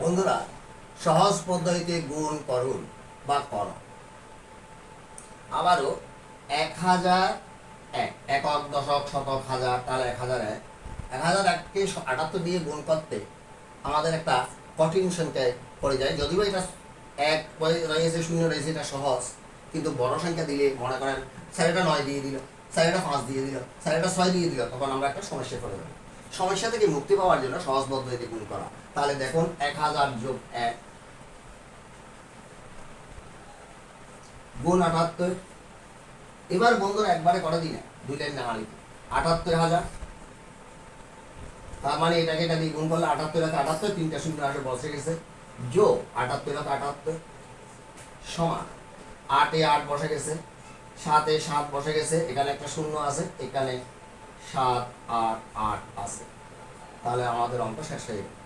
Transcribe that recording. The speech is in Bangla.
বন্ধুরা, সহজ পদ্ধতিতে গুণ করুন বা করো। আবারও 1000 একক, দশক, শতক, হাজার, তাহলে 1001। 1001কে 78 দিয়ে গুণ করতে আমাদের একটা কঠিন সংখ্যায় পড়ে যায়। যদিও এটা 1 রয়েছে, 0 রয়েছে, এটা সহজ, কিন্তু বড় সংখ্যা দিলে মনে করেন স্যার 9 দিয়ে দিল, স্যার 5 দিয়ে দিল, স্যার 6 দিয়ে দিল, তখন আমরা একটা সমস্যায় পড়ে যাবো। সমস্যা থেকে মুক্তি পাওয়ার জন্য সহজ পদ্ধতিতে গুণ করা। তাহলে দেখুন 1000 যোগ 1 গুণ 78। এবার বন্ধুরা একবারে করে দিই না, 2 লাইন না লিখে 78000। তার মানে এটাকে এটা দিয়ে গুণ করলে 78 তিনটা শূন্য আসে বসে গেছে, যোগ 78 সমান 8 এ 8 বসে গেছে, 7 এ 7 বসে গেছে, এখানে একটা শূন্য আছে, এখানে 7 8 8 আছে। তাহলে আমাদের অঙ্ক শেষ হয়ে গেল।